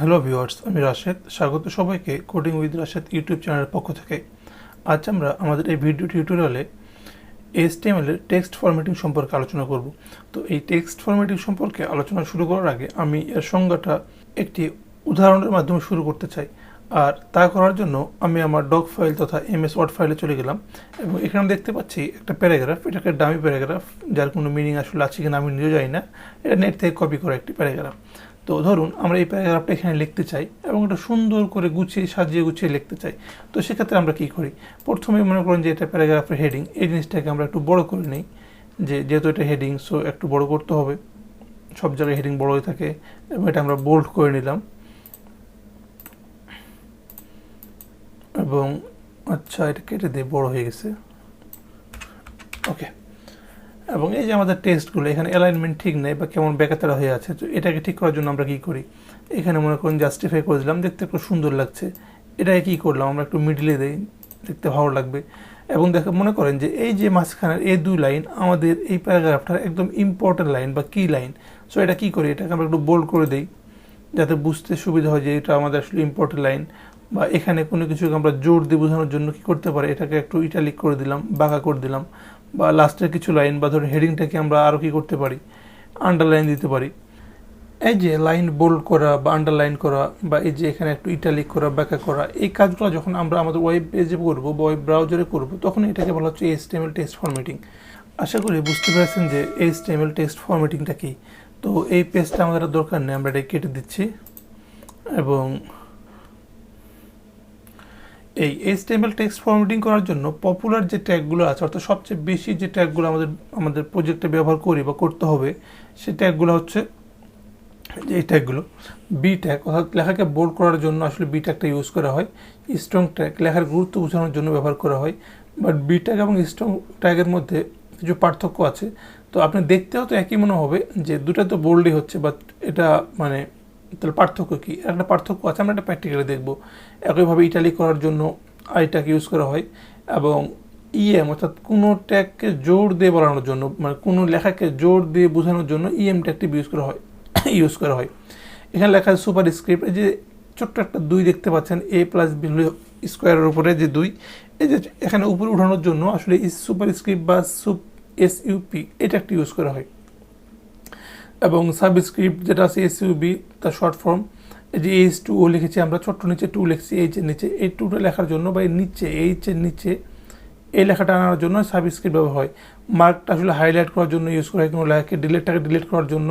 Hello viewers, আমি রাশেদ। স্বাগত সবাইকে কোডিং উইথ রাশেদ ইউটিউব চ্যানেলের পক্ষ থেকে। আজ আমরা আমাদের এই ভিডিও টিউটোরিয়ালে HTML এর টেক্সট ফরম্যাটিং সম্পর্কে আলোচনা করব। তো এই টেক্সট ফরম্যাটিং সম্পর্কে আলোচনা শুরু করার আগে আমি এর সংজ্ঞাটা একটি উদাহরণের মাধ্যমে শুরু করতে চাই। আর তা করার জন্য আমি আমার ডক ফাইল তথা MS ওয়ার্ড ফাইলে চলে গেলাম এবং এখানে আমি দেখতে পাচ্ছি একটা প্যারাগ্রাফ। এটাকে ডামি প্যারাগ্রাফ, যার কোনো মিনিং আসলে আছে কিনা আমি নিজেও জানি না। এটা নেট থেকে কপি করা একটি প্যারাগ্রাফ। তো ধরুন আমরা এই প্যারাগ্রাফটা এখানে লিখতে চাই এবং এটা সুন্দর করে গুছিয়ে সাজিয়ে গুছিয়ে লিখতে চাই। তো সেক্ষেত্রে আমরা কী করি? প্রথমে মনে করেন যে এটা প্যারাগ্রাফের হেডিং, এই জিনিসটাকে আমরা একটু বড় করে নিই। যেহেতু এটা হেডিং, সো একটু বড় করতে হবে। সব জায়গায় হেডিং বড় হয়ে থাকে এবং এটা আমরা বোল্ড করে নিলাম। এবং আচ্ছা, এটা কেটে দিয়ে বড় হয়ে গেছে। ওকে। এবং এই যে আমাদের টেক্সটগুলো, এখানে অ্যালাইনমেন্ট ঠিক নেই বা কেমন বেকাতারা হয়ে আছে। তো এটাকে ঠিক করার জন্য আমরা কী করি? এখানে মনে করুন জাস্টিফাই করে দিলাম, দেখতে একটু সুন্দর লাগছে। এটাকে কী করলাম, আমরা একটু মিডলে দিই, দেখতে ভালো লাগবে। এবং মনে করেন যে এই যে মাঝখানের এই দুই লাইন আমাদের এই প্যারাগ্রাফটার একদম ইম্পর্টেন্ট লাইন বা কি লাইন। সো এটা কী করি, এটাকে আমরা একটু বোল্ড করে দিই যাতে বুঝতে সুবিধা হয় যে এটা আমাদের আসলে ইম্পর্টেন্ট লাইন। বা এখানে কোনো কিছুকে আমরা জোর দিয়ে বোঝানোর জন্য কী করতে পারি, এটাকে একটু ইটালিক করে দিলাম, বাঁকা করে দিলাম। বা লাস্টের কিছু লাইন বা ধরুন হেডিংটাকে আমরা আরও কী করতে পারি, আন্ডারলাইন দিতে পারি। এই যে লাইন বোল্ড করা বা আন্ডারলাইন করা বা এই যে এখানে একটু ইটালিক করা, ব্যাখ্যা করা, এই কাজগুলো যখন আমরা আমাদের ওয়েব পেজে করবো বা ওয়েব ব্রাউজারে করবো, তখন এটাকে বলা হচ্ছে HTML টেক্সট ফরম্যাটিং। আশা করি বুঝতে পেরেছেন যে HTML টেক্সট ফরম্যাটিংটা কী। তো এই পেজটা আমাদের দরকার নেই, আমরা এটা কেটে দিচ্ছি। এবং এই HTML টেক্সট ফরম্যাটিং করার জন্য পপুলার যে ট্যাগগুলো আছে, অর্থাৎ সবচেয়ে বেশি যে ট্যাগগুলো আমাদের প্রজেক্টে ব্যবহার করি বা করতে হবে, সেই ট্যাগগুলো হচ্ছে যে এই ট্যাগগুলো। বি ট্যাগ, অর্থাৎ লেখাকে বোল্ড করার জন্য আসলে বি ট্যাগটা ইউজ করা হয়। স্ট্রং ট্যাগ লেখার গুরুত্ব বোঝানোর জন্য ব্যবহার করা হয়। বাট বি ট্যাগ এবং স্ট্রং ট্যাগের মধ্যে কিছু পার্থক্য আছে। তো আপনি দেখতেও তো একই মনে হবে যে দুটো তো বোল্ডই হচ্ছে, বাট এটা মানে তাহলে পার্থক্য কী? একটা পার্থক্য আছে, আমরা একটা প্র্যাকটিক্যালি দেখব। একইভাবে ইটালি করার জন্য আই ট্যাগ ইউজ করা হয় এবং অর্থাৎ কোনো ট্যাগকে জোর দিয়ে বলানোর জন্য, মানে কোনো লেখাকে জোর দিয়ে বোঝানোর জন্য ট্যাগটি ইউজ করা হয়। এখানে লেখা আছে সুপার স্ক্রিপ্ট। এই যে ছোট্ট একটা 2 দেখতে পাচ্ছেন, A+B স্কোয়ারের উপরে যে 2, এই যে এখানে উপরে উঠানোর জন্য আসলে সুপার স্ক্রিপ্ট বা SUP এটা একটা ইউজ করা হয়। এবং সাবস্ক্রিপ্ট যেটা আছে SUB, তার শর্ট ফর্ম। এই যে H2O লিখেছি আমরা, ছোট্ট নিচে 2 লিখছি এইচের নিচে। এই 2টা লেখার জন্য বা নিচে এইচের নিচে এই লেখাটা আনার জন্য সাবস্ক্রিপ্ট ব্যবহার হয়। মার্কটা আসলে হাইলাইট করার জন্য ইউজ করা হয়, কোনো লেখাকে ডিলিট করার জন্য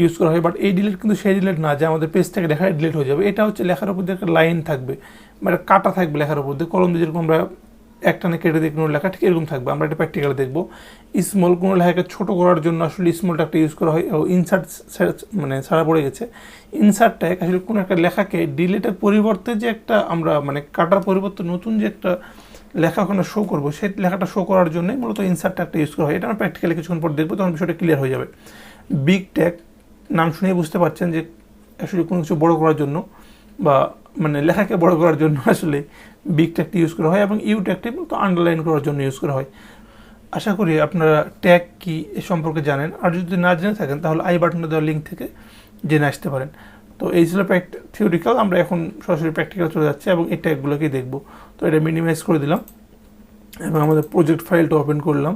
ইউজ করা হয়। বাট এই ডিলিট কিন্তু সেই ডিলিট না যে আমাদের পেজ থেকে লেখা ডিলিট হয়ে যাবে। এটা হচ্ছে লেখার উপর দিয়ে একটা লাইন থাকবে, মানে কাটা থাকবে লেখার উপর দিয়ে, কলম দিয়ে যেরকম আমরা একটানে কেটে দিয়ে কোনো লেখা ঠিক এরকম থাকবে। আমরা এটা প্র্যাকটিক্যালি দেখবো। স্মল কোনো লেখাকে ছোট করার জন্য আসলে স্মলটা একটা ইউজ করা হয়। ও ইনসার্ট মানে ছাড়া পড়ে গেছে। ইনসার্ট ট্যাগ আসলে কোনো একটা লেখাকে ডিলিটের পরিবর্তে যে একটা আমরা মানে কাটার পরিবর্তে নতুন যে একটা লেখা ওখানে শো করবো, সেই লেখাটা শো করার জন্যই মূলত ইনসার্ট ট্যাগটা ইউজ করা হয়। এটা আমরা প্র্যাকটিক্যালি কিছুক্ষণ পর দেখবো, তখন বিষয়টা ক্লিয়ার হয়ে যাবে। বিগ ট্যাগ নাম শুনেই বুঝতে পারছেন যে আসলে কোনো কিছু বড় করার জন্য বা মানে লেখাকে বড় করার জন্য আসলে বিগ ট্যাগটি ইউজ করা হয়। এবং ট্যাগটি তো আন্ডারলাইন করার জন্য ইউজ করা হয়। আশা করি আপনারা ট্যাগ কি এ সম্পর্কে জানেন। আর যদি না জেনে থাকেন তাহলে আই বাটনে দেওয়া লিঙ্ক থেকে জেনে আসতে পারেন। তো এই ছিল থিওরিক্যাল। আমরা এখন সরাসরি প্র্যাকটিক্যাল চলে যাচ্ছি এবং এই ট্যাগগুলোকেই দেখব। তো এটা মিনিমাইজ করে দিলাম এবং আমাদের প্রজেক্ট ফাইলটা ওপেন করলাম।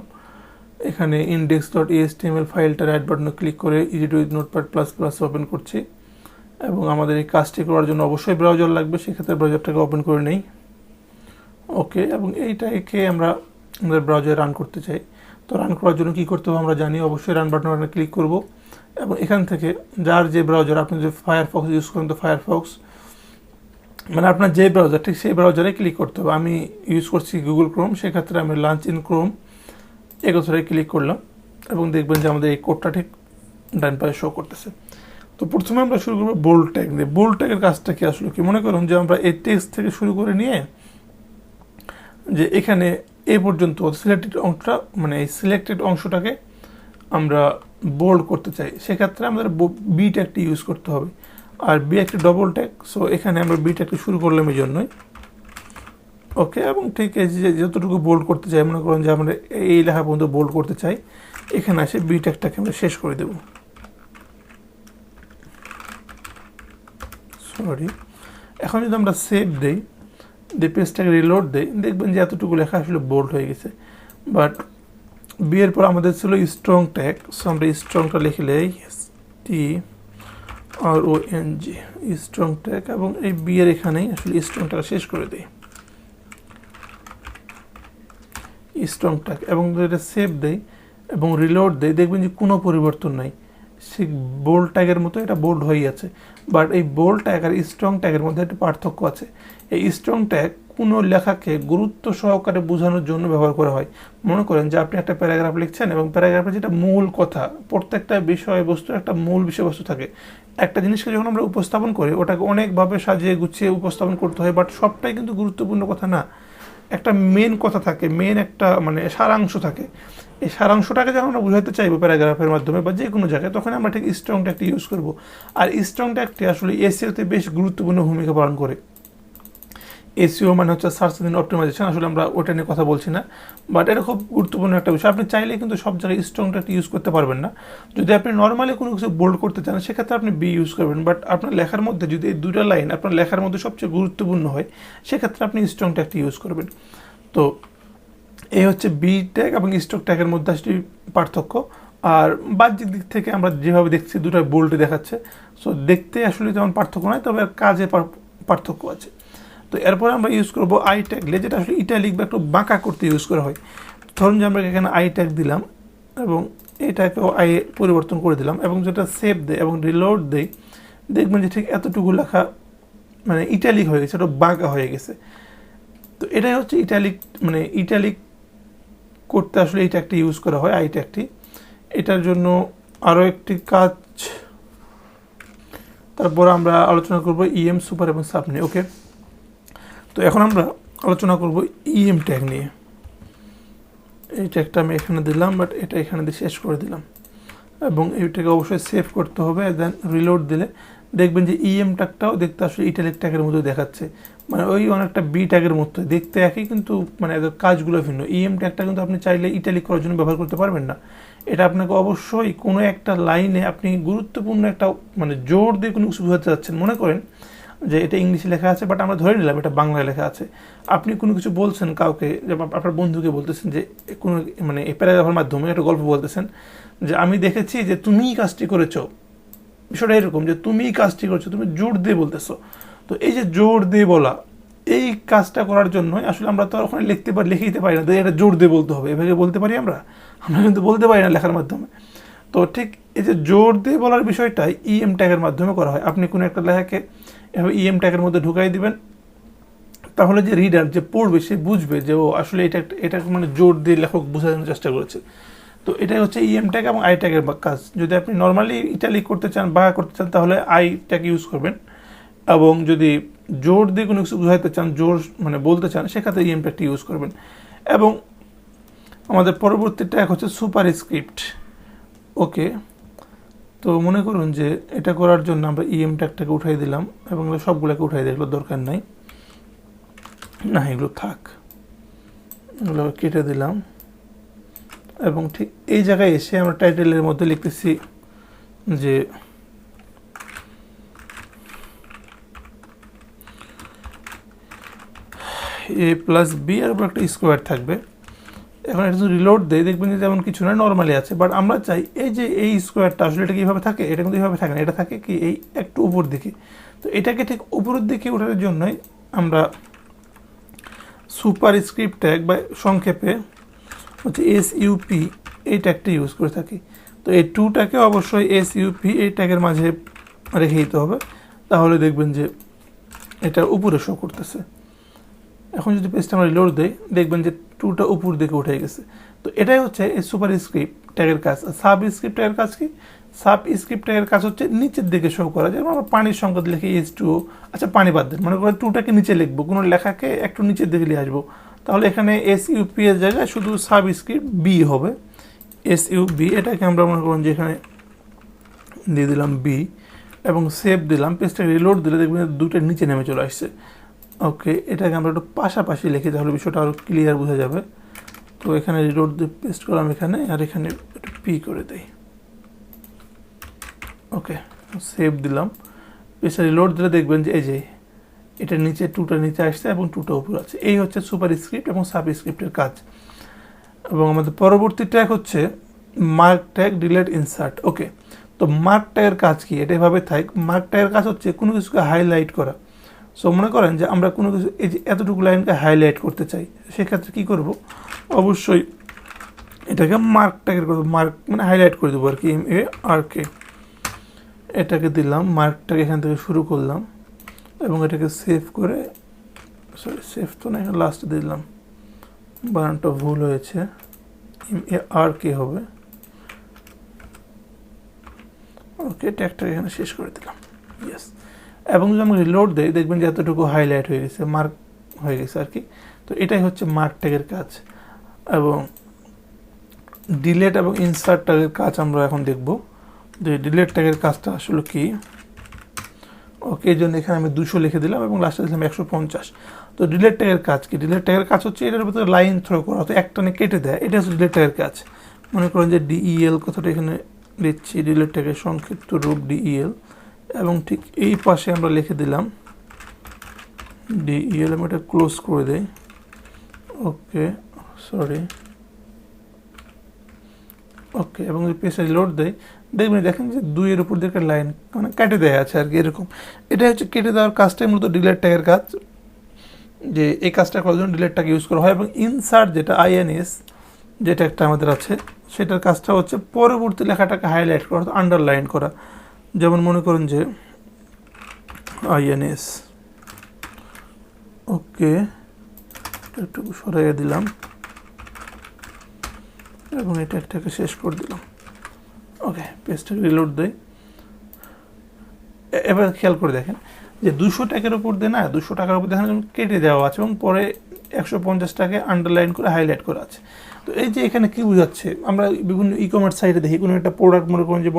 এখানে index.html ফাইলটা রাইট বাটনে ক্লিক করে easy to use notepad plus plus open করছি। এবং আমাদের এই কাজটি করার জন্য অবশ্যই ব্রাউজার লাগবে, সেক্ষেত্রে ব্রাউজারটাকে ওপেন করে নেই। ওকে। এবং এইটাকে আমরা আমাদের ব্রাউজারে রান করতে চাই। তো রান করার জন্য কী করতে হবে আমরা জানি, অবশ্যই রান বাটনে ক্লিক করব এবং এখান থেকে যার যে ব্রাউজার, আপনি যে ফায়ারফক্স ইউজ করেন, তো ফায়ারফক্স মানে আপনার যে ব্রাউজার ঠিক সেই ব্রাউজারে ক্লিক করতে হবে। আমি ইউজ করছি গুগল ক্রোম, সেক্ষেত্রে আমি লঞ্চ ইন ক্রোম এই কথাটায় ক্লিক করলাম এবং দেখবেন যে আমাদের এই কোডটা ঠিক ডান পাশে শো করতেছে। তো প্রথমে আমরা শুরু করবো বোল্ড ট্যাগ দিয়ে। বোল্ড ট্যাগের কাজটা কি আসলে কি, মনে করুন যে আমরা এই টেক্সট থেকে শুরু করে নিয়ে যে এখানে এ পর্যন্ত সিলেক্টেড অংশটা, মানে এই সিলেক্টেড অংশটাকে আমরা বোল্ড করতে চাই, সেক্ষেত্রে আমাদের বি ট্যাগটি ইউজ করতে হবে। আর বি একটি ডবল ট্যাগ। সো এখানে আমরা বি ট্যাগটি শুরু করলাম এই জন্যই। ওকে। এবং ঠিক এই যে যতটুকু বোল্ড করতে চাই, মনে করুন যে আমরা এই লেখা পর্যন্ত বোল্ড করতে চাই, এখানে আসে বি ট্যাগটাকে আমরা শেষ করে দেব। সরি। এখন যদি আমরা সেভ দেই, পেজটাকে রিলোড দেই, দেখবেন যে এতটুকু লেখা আসলে বোল্ড হয়ে গেছে। বাট বি এর পর আমাদের ছিল স্ট্রং ট্যাগ, সো আমরা স্ট্রংটা লিখলেই STRONG স্ট্রং ট্যাগ, এবং এই বি এর এখানেই আসলে স্ট্রংটা শেষ করে দেই, স্ট্রং ট্যাগ, এবং এটা সেভ দেই এবং রিলোড দেই, দেখবেন যে কোনো পরিবর্তন নাই, ঠিক বোল্ড ট্যাগের মতো এটা বোল্ড হয়েই আছে। বাট এই বোল্ড ট্যাগ আর স্ট্রং ট্যাগের মধ্যে একটা পার্থক্য আছে। এই স্ট্রং ট্যাগ কোনো লেখাকে গুরুত্ব সহকারে বোঝানোর জন্য ব্যবহার করা হয়। মনে করেন যে আপনি একটা প্যারাগ্রাফ লিখছেন এবং প্যারাগ্রাফের যেটা মূল কথা, প্রত্যেকটা বিষয়বস্তু একটা মূল বিষয়বস্তু থাকে। একটা জিনিসকে যখন আমরা উপস্থাপন করি ওটাকে অনেকভাবে সাজিয়ে গুছিয়ে উপস্থাপন করতে হয়, বাট সবটাই কিন্তু গুরুত্বপূর্ণ কথা না। একটা মেন কথা থাকে, মেন একটা মানে সারাংশ থাকে। এই সারাংশটাকে যখন আমরা বোঝাতে চাইবো প্যারাগ্রাফের মাধ্যমে বা যে কোনো জায়গায়, তখন আমরা ঠিক স্ট্রং ট্যাগটি ইউজ করব। আর স্ট্রং ট্যাগটি আসলে এসইওতে বেশ গুরুত্বপূর্ণ ভূমিকা পালন করে। এসইও মানে হচ্ছে সার্চ ইঞ্জিন অপটিমাইজেশন, আসলে আমরা ওটা নিয়ে কথা বলছি না, বাট এটা খুব গুরুত্বপূর্ণ একটা বিষয়। আপনি চাইলে কিন্তু সব জায়গায় স্ট্রং ট্যাগটি ইউজ করতে পারবেন না। যদি আপনি নর্মালি কোনো কিছু বোল্ড করতে চান সেক্ষেত্রে আপনি বি ইউজ করবেন, বাট আপনার লেখার মধ্যে যদি এই দুটো লাইন আপনার লেখার মধ্যে সবচেয়ে গুরুত্বপূর্ণ হয় সেক্ষেত্রে আপনি স্ট্রং ট্যাগটি ইউজ করবেন। তো এই হচ্ছে বি ট্যাগ এবং স্ট্রং ট্যাগের মধ্যে আসলে পার্থক্য। আর বাহ্যিক দিক থেকে আমরা যেভাবে দেখছি দুটো বোল্ডে দেখাচ্ছে, সো দেখতে আসলে তেমন পার্থক্য নয়, তবে কাজে পার্থক্য আছে। তো এরপরে আমরা ইউজ করবো আই ট্যাগ, যেটা আসলে ইটালিক বা একটু বাঁকা করতে ইউজ করা হয়। ধরুন যে আমরা এখানে আই ট্যাগ দিলাম এবং এটাকেও আই পরিবর্তন করে দিলাম এবং যেটা সেভ দেয় এবং রিলোড দেয়, দেখবেন যে ঠিক এতটুকু লেখা মানে ইটালিক হয়ে গেছে, এটা বাঁকা হয়ে গেছে। তো এটাই হচ্ছে ইটালিক, মানে ইটালিক করতে আসলে এই ট্যাগটি ইউজ করা হয়, আই ট্যাগটি। এটার জন্য আরও একটি কাজ, তারপর আমরা আলোচনা করব ইএম সুপার এবং সাব নিয়ে। ওকে, তো এখন আমরা আলোচনা করব ইএম ট্যাগ নিয়ে। এই ট্যাগটা আমি এখানে দিলাম, বাট এটা এখানে দিয়ে শেষ করে দিলাম, এবং এইটাকে অবশ্যই সেভ করতে হবে। দেন রিলোড দিলে দেখবেন যে ইএম ট্যাগটাও দেখতে আসলে ইটালিক ট্যাগের মতো দেখাচ্ছে, মানে ওই অনেকটা বি ট্যাগের মতো দেখতে একই, কিন্তু মানে এদের কাজগুলো ভিন্ন। ইএম ট্যাগটা কিন্তু আপনি চাইলে ইটালিক করার জন্য ব্যবহার করতে পারবেন না। এটা আপনাকে অবশ্যই কোনো একটা লাইনে আপনি গুরুত্বপূর্ণ একটা মানে জোর দিয়ে কোনো কিছু বোঝাতে যাচ্ছেন। মনে করেন যে এটা ইংলিশে লেখা আছে, বাট আমরা ধরে নিলাম এটা বাংলায় লেখা আছে। আপনি কোনো কিছু বলছেন কাউকে, যেমন আপনার বন্ধুকে বলতেছেন যে কোনো মানে এই প্যারাগ্রাফের মাধ্যমে একটা গল্প বলতেছেন যে আমি দেখেছি যে তুমিই কাজটি করেছো। বিষয়টা এরকম যে তুমিই কাজটি করেছো, তুমি জোর দিয়ে বলতেছো। তো এই যে জোর দিয়ে বলা, এই কাজটা করার জন্য আসলে আমরা তো ওখানে লিখতে পারি না, এটা জোর দিয়ে বলতে হবে, এভাবে বলতে পারি আমরা কিন্তু বলতে পারি না লেখার মাধ্যমে। তো ঠিক এই যে জোর দিয়ে বলার বিষয়টাই ইএম ট্যাগের মাধ্যমে করা হয়। আপনি কোনো একটা লেখাকে এভাবে ইএম ট্যাগের মধ্যে ঢুকাই দিবেন, তাহলে যে রিডার যে পড়বে সে বুঝবে যে ও আসলে এটা মানে জোর দিয়ে লেখক বোঝানোর চেষ্টা করেছে। তো এটাই হচ্ছে ইএম ট্যাগ এবং আই ট্যাগের কাজ। যদি আপনি নর্মালি ইটালিক করতে চান বা করতে চান তাহলে আই ট্যাগ ইউজ করবেন, এবং যদি জোর দিয়ে কোনো কিছু বোঝাতে চান, জোর মানে বলতে চান, সেক্ষেত্রে ইএম ট্যাগটি ইউজ করবেন। এবং আমাদের পরবর্তী ট্যাগ হচ্ছে সুপার স্ক্রিপ্ট। ওকে, তো মনে করুন যে এটা করার জন্য আমরা ইএম ট্যাগটাকে উঠাই দিলাম এবং সবগুলোকে উঠাই দিই, এগুলো দরকার নাই, না এগুলো থাক, এগুলো কেটে দিলাম। এবং ঠিক এই জায়গায় এসে আমরা টাইটেলের মধ্যে লিখতেছি যে এ প্লাস বি আর উপর একটা স্কোয়ার থাকবে। এখন এটা যদি রিলোড দেয় দেখবেন যে তেমন কিছু না, নর্মালি আছে, বাট আমরা চাই এই যে এই স্কোয়ারটা আসলে এটা কীভাবে থাকে, এটা কিন্তু এইভাবে থাকে না, এটা থাকে কি এই একটু উপর দিকে। তো এটাকে ঠিক উপরের দিকে ওঠানোর জন্যই আমরা সুপার স্ক্রিপ্ট ট্যাগ বা সংক্ষেপে হচ্ছে SUP এই ট্যাগটা ইউজ করে থাকি। তো এই টুটাকে অবশ্যই SUP এই ট্যাগের মাঝে রেখে দিতে হবে, তাহলে দেখবেন যে এটা উপরে শো করতেছে। এখন যদি পেজটা আমরা রিলোড দেই দেখবেন যে টুটা উপর দিকে উঠে গেছে। তো এটাই হচ্ছে এই সুপার স্ক্রিপ্ট ট্যাগের কাজ। সাব স্ক্রিপ্ট ট্যাগের কাজ কি? সাব স্ক্রিপ্ট ট্যাগের কাজ হচ্ছে নিচের দিকে শো করা, যেমন আমরা পানির সংকেত লিখি H2O। আচ্ছা পানি বাদ দেন, মনে করেন টুটাকে নিচে লিখবো, কোনো লেখাকে একটু নিচের দিকে নিয়ে আসবো, তাহলে এখানে SUP এর জায়গায় শুধু সাব স্ক্রিপ্ট বি হবে, SUB। এটাকে আমরা মনে করুন যে এখানে দিয়ে দিলাম বি এবং সেভ দিলাম। পেজটাকে রিলোড দিলে দেখবেন দুটোর নিচে নেমে চলে আসছে। ওকে, এটাকে আমরা একটু পাশাপাশি লিখি, তাহলে বিষয়টা আরও ক্লিয়ার বোঝা যাবে। তো এখানে রিলোড দিয়ে পেস্ট করলাম এখানে, আর এখানে একটু পি করে দেই। ওকে, সেভ দিলাম পেজটা রিলোড দিলে দেখবেন যে এই যে এটার নিচে টুটা নিচে আসছে এবং টুটা উপরে আছে। এই হচ্ছে সুপার স্ক্রিপ্ট এবং সাব স্ক্রিপ্টের কাজ। এবং আমাদের পরবর্তী ট্যাগ হচ্ছে মার্ক ট্যাগ, ডিলেট, ইনসার্ট। ওকে, তো মার্ক ট্যাগের কাজ কি? এটা এভাবে থাক। মার্ক ট্যাগের কাজ হচ্ছে কোনো কিছুকে হাইলাইট করা। সো মনে করেন যে আমরা কোনো কিছু এই যে এতটুকু লাইনকে হাইলাইট করতে চাই, সেক্ষেত্রে কী করব? অবশ্যই এটাকে মার্ক ট্যাগের করবো, মার্ক মানে হাইলাইট করে দেবো আর কি, MARK। এটাকে দিলাম, মার্কটাকে এখান থেকে শুরু করলাম এবং এটাকে সেভ করে, সরি সেভ তো না, এখানে লাস্টে দিলাম, বানানটা ভুল হয়েছে, MARK হবে। ওকে, ট্যাগটাকে এখানে শেষ করে দিলাম, ইয়েস। এবং যদি আমি রিলোড দিই দেখবেন যে এতটুকু হাইলাইট হয়ে গেছে, মার্ক হয়ে গেছে আর কি। তো এটাই হচ্ছে মার্ক ট্যাগের কাজ। এবং ডিলেট এবং ইনসার্ট ট্যাগের কাজ আমরা এখন দেখব যে ডিলেট ট্যাগের কাজটা আসলে কি। ওকে, এই জন্য এখানে আমি 200 লিখে দিলাম এবং লাস্টে দিলাম 150। তো ডিলেট ট্যাগের কাজ কি? ডিলেট ট্যাগের কাজ হচ্ছে এটার ভিতরে লাইন থ্রো করা, তো একটানে কেটে দেয়, এটা হচ্ছে ডিলেট ট্যাগের কাজ। মনে করেন যে DEL কথাটা এখানে দিচ্ছি, ডিলেট ট্যাগের সংক্ষিপ্ত রূপ DEL, এবং ঠিক এই পাশে আমরা লিখে দিলাম DEL, আমি এটা ক্লোজ করে দেই। ওকে, সরি, ওকে। এবং যদি পেজটা রিলোড দেয় দেখেন যে 2-এর উপর দিয়ে একটা লাইন মানে কেটে দেওয়া আছে আর কি, এরকম। এটা হচ্ছে কেটে দেওয়ার কাজটাই মূলত ডিলেট ট্যাগের কাজ, যে এই কাজটা করার জন্য ডিলেট ট্যাগ ইউজ করা হয়। এবং ইনসার্ট যেটা INS যেটা একটা আমাদের আছে, সেটার কাজটা হচ্ছে পরবর্তী লেখাটাকে হাইলাইট করা, আন্ডারলাইন করা। যেমন মনে করুন যে INS, ওকে, একটু সরাইয়া দিলাম এবং এটা একটাকে শেষ করে দিলাম। ওকে, পেজটাকে রিলোড দেয়। এবার খেয়াল করে দেখেন যে 200 টাকার উপর দিয়ে না, 200 টাকার উপর দেখেন কেটে দেওয়া আছে এবং পরে 150 টাকায় আন্ডারলাইন করে হাইলাইট করা আছে। তো এই যে এখানে কি বোঝাচ্ছে, আমরা বিভিন্ন ই-কমার্স সাইটে দেখি কোনো একটা প্রোডাক্ট মনে করেন যে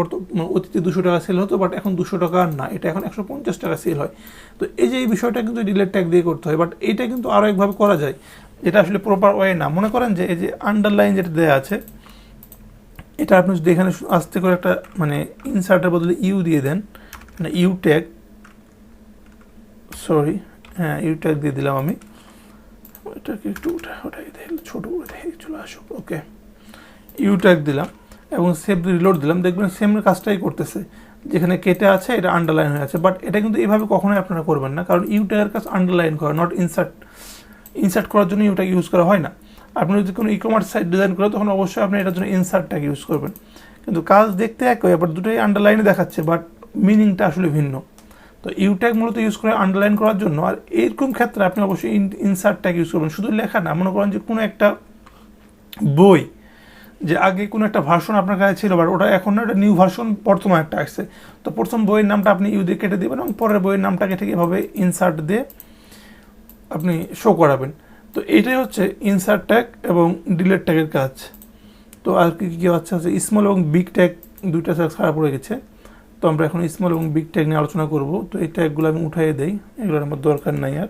অতীতে 200 টাকা সেল হতো, বাট এখন 200 টাকা আর না, এটা এখন 150 টাকা সেল হয়। তো এই যে এই বিষয়টা কিন্তু ডিলেট ট্যাগ দিয়ে করতে হয়, বাট এটা কিন্তু আরও একভাবে করা যায়, যেটা আসলে প্রপার ওয়ে না। মনে করেন যে এই যে আন্ডারলাইন যেটা দেওয়া আছে, এটা আপনি যদি এখানে আস্তে করে একটা মানে ইনসার্টের বদলে ইউ দিয়ে দেন, মানে ইউ ট্যাগ, সরি, হ্যাঁ ইউ ট্যাগ দিয়ে দিলাম আমি, এটাকে একটু ওটাই দেখি, ছোটো করে দেখি, চলে আসুক। ওকে, ইউ ট্যাগ দিলাম এবং সেভ রিলোড দিলাম, দেখবেন সেম কাজটাই করতেছে, যেখানে কেটে আছে এটা আন্ডারলাইন হয়ে আছে। বাট এটা কিন্তু এইভাবে কখনোই আপনারা করবেন না, কারণ ইউ ট্যাগের কাজ আন্ডারলাইন করা, নট ইনসার্ট করার জন্য ইউ ট্যাগ ইউজ করা হয় না। আপনি যদি কোনো ই-কমার্স সাইট ডিজাইন করেন তখন অবশ্যই আপনি এটার জন্য ইনসার্ট ট্যাগ ইউজ করবেন। কিন্তু কাজ দেখতে একই, আবার দুটোই আন্ডারলাইনে দেখাচ্ছে, বাট মিনিংটা আসলে ভিন্ন। তো ইউ ট্যাগ মূলত ইউজ করে আন্ডারলাইন করার জন্য, আর এরকম ক্ষেত্রে আপনি অবশ্যই ইনসার্ট ট্যাগ ইউজ করবেন। শুধু লেখা না, মনে করেন যে কোনো একটা বই, যে আগে কোনো একটা ভার্সন আপনার কাছে ছিল, বাট ওটা এখন না, একটা নিউ ভার্সন বর্তমানে একটা আসছে, তো প্রথম বইয়ের নামটা আপনি ইউ দিয়ে কেটে দেবেন এবং পরের বইয়ের নামটাকে ঠিক এভাবে ইনসার্ট দিয়ে আপনি শো করাবেন। তো এইটাই হচ্ছে ইনসার্ট ট্যাগ এবং ডিলেট ট্যাগের কাজ। তো আর কি আছে, স্মল এবং বিগ ট্যাগ দুইটা ছাড়া পড়ে গেছে, তো আমরা এখন স্মল এবং বিগ ট্যাগ নিয়ে আলোচনা করব। তো এই ট্যাগগুলো আমি উঠাইয়ে দেই, এগুলোর আমার দরকার নাই আর।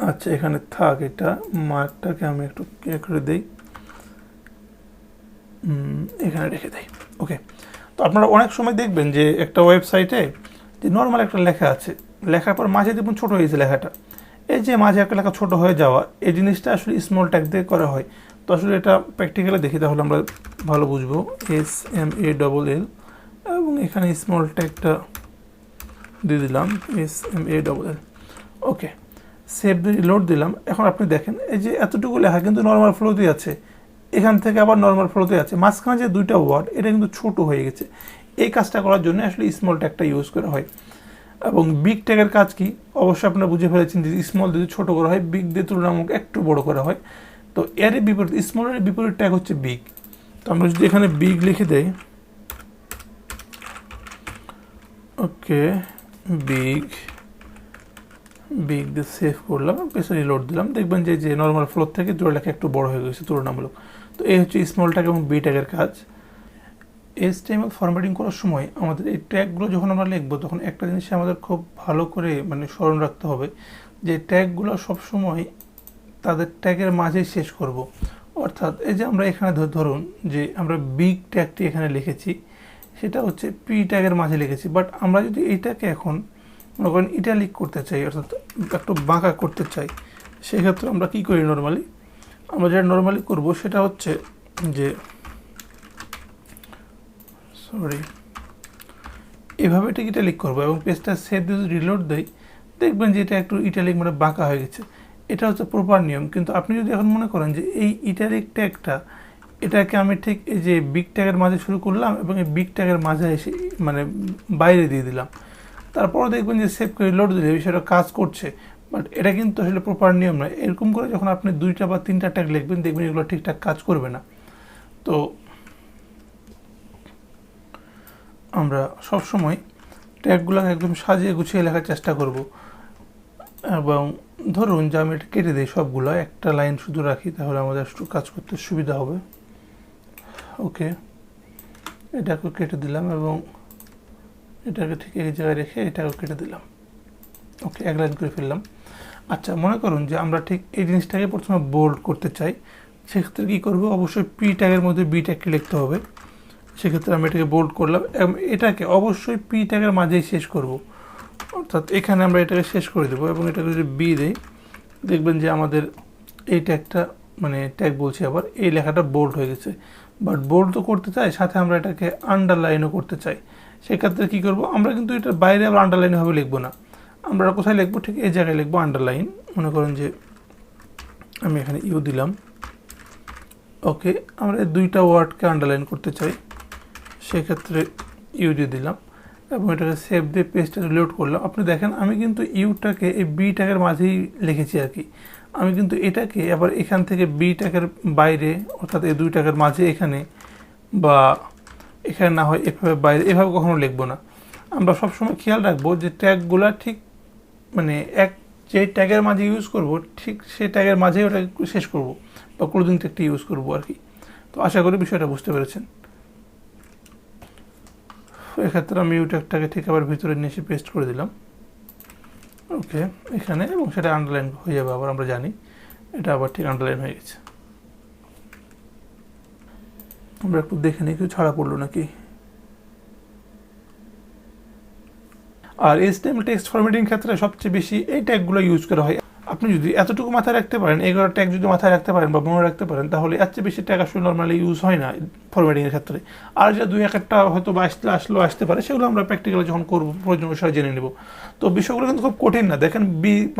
আচ্ছা, এখানে থাক, এটা মার্কটাকে আমি একটু কে করে দেই, এখানে রেখে দেই। ওকে, তো আপনারা অনেক সময় দেখবেন যে একটা ওয়েবসাইটে যে নর্মাল একটা লেখা আছে, লেখার পর মাঝে দেখুন ছোটো হয়েছে লেখাটা, এই যে মাঝে একটা লেখা ছোটো হয়ে যাওয়া, এই জিনিসটা আসলে স্মল ট্যাগ দিয়ে করা হয়। তো আসলে এটা প্র্যাকটিক্যালি দেখি, তাহলে আমরা ভালো বুঝবো। SMALL, এবং এখানে স্মল ট্যাগটা দিয়ে দিলাম SMALL। ওকে, সেভ দিয়ে রিলোড দিলাম। এখন আপনি দেখেন এই যে এতটুকু লেখা কিন্তু নর্মাল ফ্লোতেই আছে, এখান থেকে আবার নর্মাল ফ্লোতে আছে, মাঝখানে যে দুইটা ওয়ার্ড এটা কিন্তু ছোটো হয়ে গেছে। এই কাজটা করার জন্য আসলে স্মল ট্যাগটা ইউজ করা হয়। এবং বিগ ট্যাগের কাজ কি, অবশ্যই আপনারা বুঝে ফেলেছেন যে স্মল যদি ছোটো করা হয়, বিগ দিয়ে তুলনামূলক একটু বড় করা হয়। তো এর বিপরীত, স্মলের বিপরীত ট্যাগ হচ্ছে বিগ। তো আমরা যদি এখানে বিগ লিখে দেই, ওকে, বিগ দিয়ে সেভ করলাম, পেছনে রিলোড দিলাম, দেখবেন যে নর্মাল ফ্লোর থেকে জোড়া লেখা একটু বড় হয়ে গেছে তুলনামূলক। তো এই হচ্ছে স্মল ট্যাগ এবং বি ট্যাগের কাজ। HTML ফরম্যাটিং করার সময় আমাদের এই ট্যাগগুলো যখন আমরা লিখবো, তখন একটা জিনিস আমাদের খুব ভালো করে মানে স্মরণ রাখতে হবে, যে ট্যাগগুলো সবসময় তাদের ট্যাগের মাঝেই শেষ করব। অর্থাৎ এই যে আমরা এখানে ধরুন যে আমরা বিগ ট্যাগটি এখানে লিখেছি, সেটা হচ্ছে পি ট্যাগের মাঝে লিখেছি। বাট আমরা যদি এইটাকে এখন মনে করেন ইটালিক করতে চাই, অর্থাৎ একটু বাঁকা করতে চাই, সেক্ষেত্রে আমরা কী করি নর্মালি, আমরা যেটা নর্মালি করবো সেটা হচ্ছে যে এভাবে এটাকে ইটালিক করবো এবং পেজটা সেভ দিয়ে যদি রিলোড দেই, দেখবেন যে এটা একটু ইটালিক মানে বাঁকা হয়ে গেছে। এটা হচ্ছে প্রপার নিয়ম। কিন্তু আপনি যদি এখন মনে করেন যে এই ইটালিক ট্যাগটা, এটাকে আমি ঠিক এই যে বিগ ট্যাগের মাঝে শুরু করলাম এবং এই বিগ ট্যাগের মাঝে এসে মানে বাইরে দিয়ে দিলাম, তারপর দেখবেন যে সেভ করে রিলোড দিলে বিষয়টা কাজ করছে। বাট এটা কিন্তু আসলে প্রপার নিয়ম নয়। এরকম করে যখন আপনি 2টা বা 3টা ট্যাগ লিখবেন, দেখবেন এগুলো ঠিকঠাক কাজ করবে না। তো আমরা সবসময় ট্যাগগুলোকে একদম সাজিয়ে গুছিয়ে লেখার চেষ্টা করব। এবং ধরুন যে আমি এটা কেটে দিই সবগুলো, একটা লাইন শুধু রাখি, তাহলে আমাদের একটু কাজ করতে সুবিধা হবে। ওকে, এটাকেও কেটে দিলাম এবং এটাকে ঠিক এই জায়গায় রেখে এটাকেও কেটে দিলাম। ওকে, এক লাইন করে ফেললাম। আচ্ছা, মনে করুন যে আমরা ঠিক এই জিনিসটাকে প্রথমে বোল্ড করতে চাই, সেক্ষেত্রে কী করবো, অবশ্যই পি ট্যাগের মধ্যে বি ট্যাগকে লিখতে হবে। সেক্ষেত্রে আমি এটাকে বোল্ড করলাম এবং এটাকে অবশ্যই পি ট্যাগের মাঝেই শেষ করব, অর্থাৎ এখানে আমরা এটাকে শেষ করে দেবো এবং এটাকে যদি বি দেই, দেখবেন যে আমাদের এই ট্যাগটা মানে ট্যাগ বলছি আবার, এই লেখাটা বোল্ড হয়ে গেছে। বাট বোল্ড তো করতে চাই, সাথে আমরা এটাকে আন্ডারলাইনও করতে চাই। সেক্ষেত্রে কী করব, আমরা কিন্তু এটার বাইরে আবার আন্ডারলাইনভাবে লিখবো না, আমরা কোথায় লিখবো, ঠিক এই জায়গায় লিখবো আন্ডারলাইন। মনে করেন যে আমি এখানে ইউ দিলাম। ওকে, আমরা এই 2টা ওয়ার্ডকে আন্ডারলাইন করতে চাই, সেক্ষেত্রে ইউ দিয়ে দিলাম এবং এটাকে সেভ দিয়ে পেজটা রিলোড করলাম। আপনি দেখেন আমি কিন্তু ইউটাকে এই বি ট্যাগের মাঝেই লিখেছি আর কি। আমি কিন্তু এটাকে আবার এখান থেকে বি ট্যাগের বাইরে, অর্থাৎ এই 2 ট্যাগের মাঝে এখানে বা এখানে না হয় এভাবে বাইরে, এভাবে কখনো লিখবো না। আমরা সবসময় খেয়াল রাখবো যে ট্যাগগুলা ঠিক মানে যে ট্যাগের মাঝে ইউজ করব, ঠিক সেই ট্যাগের মাঝেই ওটা শেষ করব বা ক্লোজিং ট্যাগটি ইউজ করবো আর কি। তো আশা করি বিষয়টা বুঝতে পেরেছেন। এক্ষেত্রে আমি ইউ ট্যাগটাকে ঠিক আবার ভিতরে নিয়ে এসে পেস্ট করে দিলাম। ওকে, এখানে, এবং সেটা আন্ডারলাইন হয়ে যাবে আবার, আমরা জানি এটা আবার ঠিক আন্ডারলাইন হয়ে গেছে। আমরা একটু দেখে নিই কিছু ছাড়া পড়লো নাকি। আর HTML টেক্সট ফরম্যাটিং ক্ষেত্রে সবচেয়ে বেশি এই ট্যাগগুলো ইউজ করা হয়। আপনি যদি এতটুকু মাথায় রাখতে পারেন, 11 ট্যাগ যদি মাথায় রাখতে পারেন বা মনে রাখতে পারেন, তাহলে এর চেয়ে বেশি ট্যাগ আসলে নর্মালি ইউজ হয় না ফরম্যাটিংয়ের ক্ষেত্রে। আর যে 2-1টা হয়তো বা আসতে পারে, সেগুলো আমরা প্র্যাকটিক্যালি যখন করবো প্রয়োজন বিষয় জেনে নেব। তো বিষয়গুলো কিন্তু খুব কঠিন না। দেখেন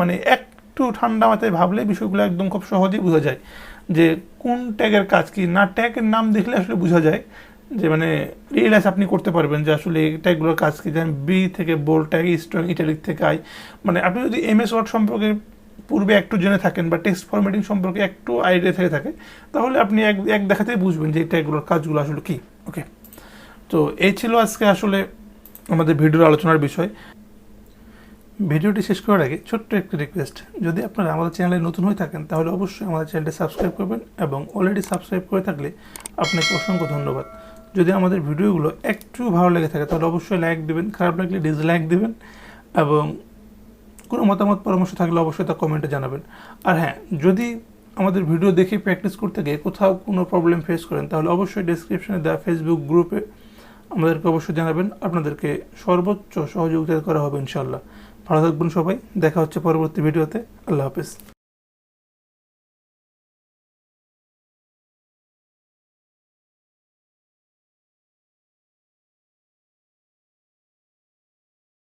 মানে একটু ঠান্ডা মাথায় ভাবলে বিষয়গুলো একদম খুব সহজেই বোঝা যায় যে কোন ট্যাগের কাজ কি। না, ট্যাগের নাম দেখলে আসলে বোঝা যায় যে মানে রিয়েলাইজ আপনি করতে পারবেন যে আসলে এই ট্যাগগুলোর কাজ কি। যেমন বি থেকে বোল্ড ট্যাগ, স্ট্রং, ইটালিক থেকে আই, মানে আপনি যদি MS ওয়ার্ড সম্পর্কে পূর্বে একটু জেনে থাকেন বা টেক্সট ফরম্যাটিং সম্পর্কে একটু আইডিয়া থেকে থাকে, তাহলে আপনি এক দেখাতেই বুঝবেন যে এই ট্যাগগুলোর কাজগুলো আসলে কী। ওকে, তো এই ছিল আজকে আসলে আমাদের ভিডিওর আলোচনার বিষয়। ভিডিওটি শেষ করার আগে ছোট্ট একটি রিকোয়েস্ট, যদি আপনারা আমাদের চ্যানেলে নতুন হয়ে থাকেন তাহলে অবশ্যই আমাদের চ্যানেলটি সাবস্ক্রাইব করবেন এবং অলরেডি সাবস্ক্রাইব করে থাকলে আপনাকে অসংখ্য ধন্যবাদ। যদি আমাদের ভিডিওগুলো একটু ভালো লেগে থাকে তাহলে অবশ্যই লাইক দেবেন, খারাপ লাগলে ডিসলাইক দেবেন এবং কোনো মতামত পরামর্শ থাকলে অবশ্যই তা কমেন্টে জানাবেন। আর হ্যাঁ, যদি আমাদের ভিডিও দেখে প্র্যাকটিস করতে গিয়ে কোথাও কোনো প্রবলেম ফেস করেন, তাহলে অবশ্যই ডেসক্রিপশনে দেওয়া ফেসবুক গ্রুপে আমাদেরকে অবশ্যই জানাবেন। আপনাদেরকে সর্বোচ্চ সহযোগিতা করা হবে ইনশাআল্লাহ। ভালো থাকবেন সবাই, দেখা হচ্ছে পরবর্তী ভিডিওতে। আল্লাহ হাফেজ।